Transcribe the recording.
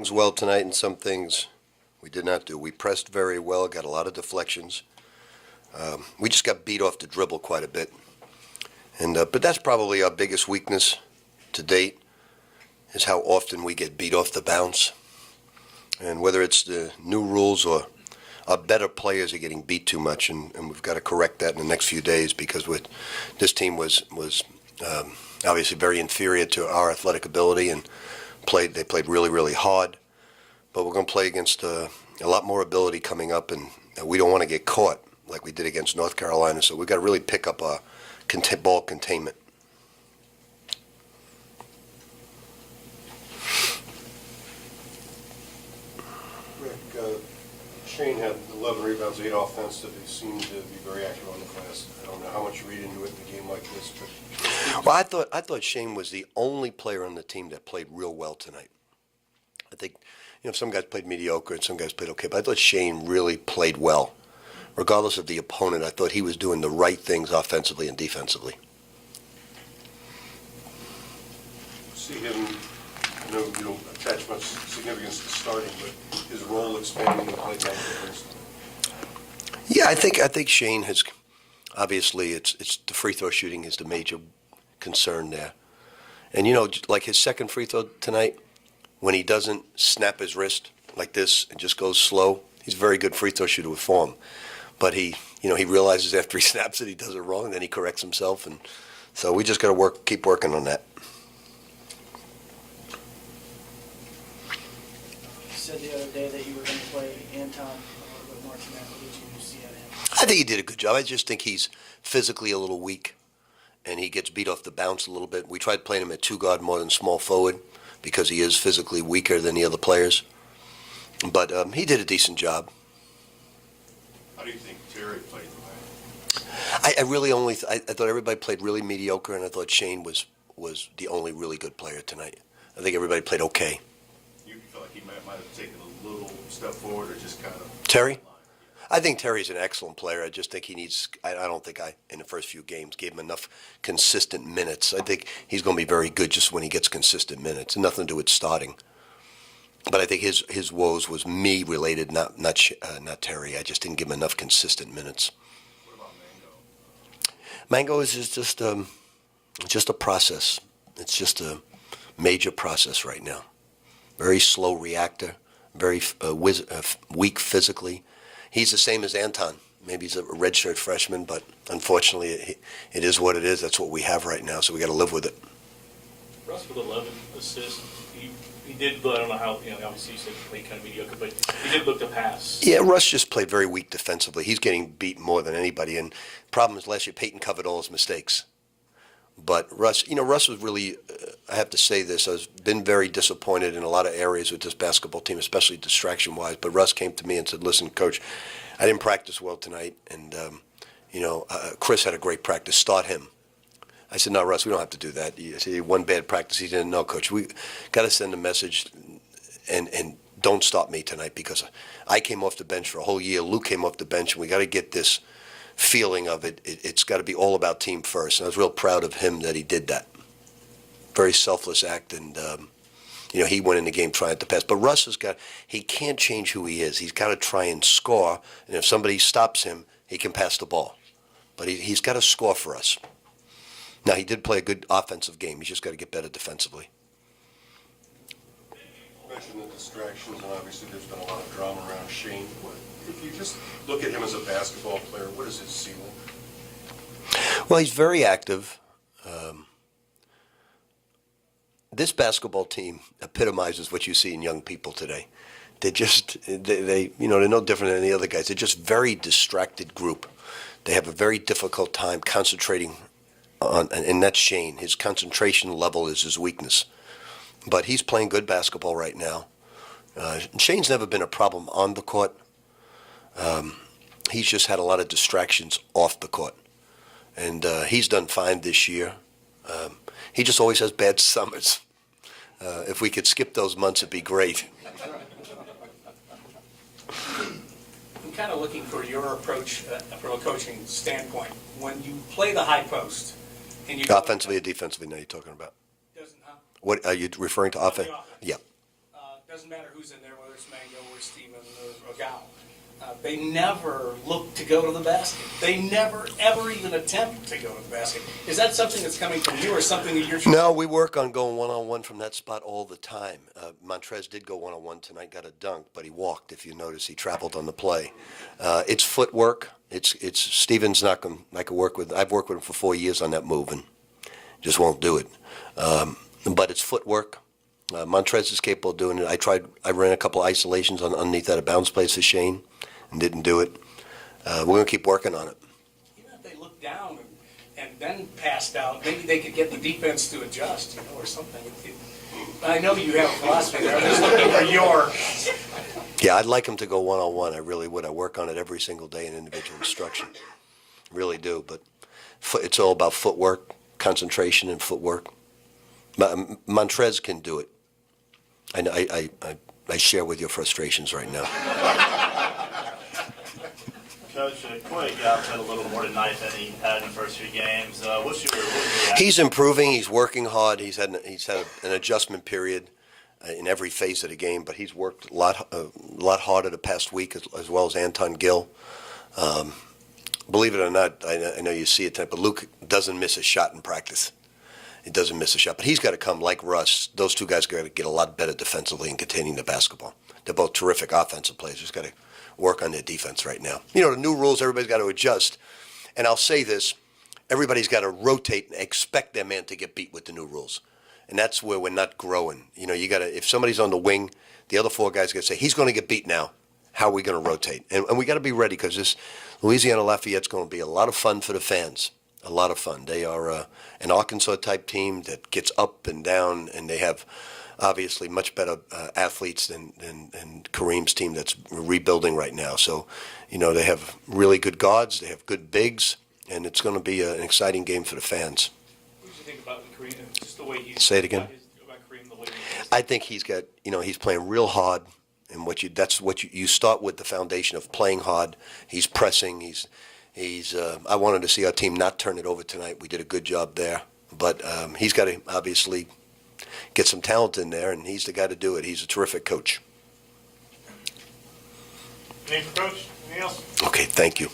Well tonight, and some things we did not do. We pressed very well, got a lot of deflections. We just got beat off the dribble quite a bit, and but that's probably our biggest weakness to date, is how often we get beat off the bounce. And whether it's the new rules or our better players are getting beat too much, and we've got to correct that in the next few days, because this team was obviously very inferior to our athletic ability, and they played really hard. But we're going to play against a lot more ability coming up, and we don't want to get caught like we did against North Carolina. So we've got to really pick up our ball containment. Rick, Shane had 11 rebounds, 8 offensive. He seemed to be very active on the glass. I don't know how much you read into it in a game like this, but well, I thought Shane was the only player on the team that played real well tonight. I think, some guys played mediocre and some guys played okay, but I thought Shane really played well. Regardless of the opponent, I thought he was doing the right things offensively and defensively. see him, I know you don't attach much significance to starting, but his role expanding in the play time difference. Yeah, I think Shane has, obviously, it's the free throw shooting is the major concern there. And, like his second free throw tonight, when he doesn't snap his wrist like this and just goes slow, he's a very good free throw shooter with form. But he realizes after he snaps it, he does it wrong, and then he corrects himself. And so we just got to keep working on that. You said the other day that you were going to play Anton a little bit more tonight. What did you see out of him? I think he did a good job. I just think he's physically a little weak, and he gets beat off the bounce a little bit. We tried playing him at two guard more than small forward because he is physically weaker than the other players. But he did a decent job. How do you think Terry played tonight? I thought everybody played really mediocre, and I thought Shane was the only really good player tonight. I think everybody played okay. You feel like he might have taken a little step forward, or just kind of... Terry? I think Terry's an excellent player. I just think he needs – I don't think in the first few games, gave him enough consistent minutes. I think he's going to be very good just when he gets consistent minutes. Nothing to do with starting. But I think his woes was me related, not Terry. I just didn't give him enough consistent minutes. What about Mango is just a process. It's just a major process right now. Very slow reactor, very weak physically. He's the same as Anton. Maybe he's a redshirt freshman, but unfortunately it is what it is. That's what we have right now, so we got to live with it. Russ with 11 assists. He did, but I don't know how, obviously you said he played kind of mediocre, but he did look to pass. Yeah, Russ just played very weak defensively. He's getting beat more than anybody, and problem is last year Peyton covered all his mistakes. But Russ was really, I have to say this, I've been very disappointed in a lot of areas with this basketball team, especially distraction-wise. But Russ came to me and said, listen, Coach, I didn't practice well tonight, and, Chris had a great practice. Start him. I said, no, Russ, we don't have to do that. He said, one bad practice. He didn't know, Coach. We got to send a message and don't stop me tonight, because I came off the bench for a whole year. Luke came off the bench, and we got to get this feeling of it. It's got to be all about team first. And I was real proud of him that he did that. Very selfless act, and he went in the game trying to pass. But Russ he can't change who he is. He's got to try and score, and if somebody stops him, he can pass the ball. But he's got to score for us. Now, he did play a good offensive game. He's just got to get better defensively. You mentioned the distractions, and obviously there's been a lot of drama around Shane. If you just look at him as a basketball player, what is his ceiling? Well, he's very active. This basketball team epitomizes what you see in young people today. They're no different than any other guys. They're just very distracted group. They have a very difficult time concentrating and that's Shane. His concentration level is his weakness. But he's playing good basketball right now. Shane's never been a problem on the court. He's just had a lot of distractions off the court. And he's done fine this year. He just always has bad summers. If we could skip those months, it'd be great. I'm kind of looking for your approach from a coaching standpoint. When you play the high post, and you offensively or defensively, now you're talking about? Doesn't, What are you referring to? Offense? Yeah. doesn't matter who's in there, whether it's Mango or Steven or Gal, they never look to go to the basket. They never, ever even attempt to go to the basket. Is that something that's coming from you or something that you're trying? No, we work on going one-on-one from that spot all the time. Montrez did go one-on-one tonight, got a dunk, but he walked. If you notice, he traveled on the play. It's footwork. It's Steven's not going. I could work with. I've worked with him for 4 years on that move, and just won't do it. But it's footwork. Montrez is capable of doing it. I ran a couple isolations underneath that bounce plays for Shane, and didn't do it. We're going to keep working on it. Even if they look down and then passed out, maybe they could get the defense to adjust, or something. I know you have a philosophy there. I'm just looking for your. Yeah, I'd like him to go one-on-one. I really would. I work on it every single day in individual instruction. Really do. But it's all about footwork, concentration, and footwork. Montrez can do it. I share with your frustrations right now. Coach, Corey Gallup had a little more tonight than he had in the first few games. What's your reaction? He's improving. He's working hard. He's had an adjustment period in every phase of the game, but he's worked a lot harder the past week, as well as Anton Gill. Believe it or not, I know you see it tonight, but Luke doesn't miss a shot in practice. He doesn't miss a shot, but he's got to come like Russ. Those two guys got to get a lot better defensively in containing the basketball. They're both terrific offensive players. Just got to work on their defense right now. You know, the new rules, everybody's got to adjust. And I'll say this, everybody's got to rotate and expect their man to get beat with the new rules. And that's where we're not growing. You know, you got to, if somebody's on the wing, the other four guys got to say, he's going to get beat now. How are we going to rotate? And we got to be ready, because this Louisiana Lafayette's going to be a lot of fun for the fans. A lot of fun. They are an Arkansas-type team that gets up and down, and they have obviously much better athletes than Kareem's team that's rebuilding right now. So, you know, they have really good guards, they have good bigs, and it's going to be an exciting game for the fans. What did you think about Kareem, just the way he's... Say it again. About Kareem, the way he... I think he's got, you know, he's playing real hard, and that's what you start with, the foundation of playing hard. He's pressing, I wanted to see our team not turn it over tonight. We did a good job there. But he's got to obviously get some talent in there, and he's the guy to do it. He's a terrific coach. Anything for Coach? Anything else? Okay, thank you.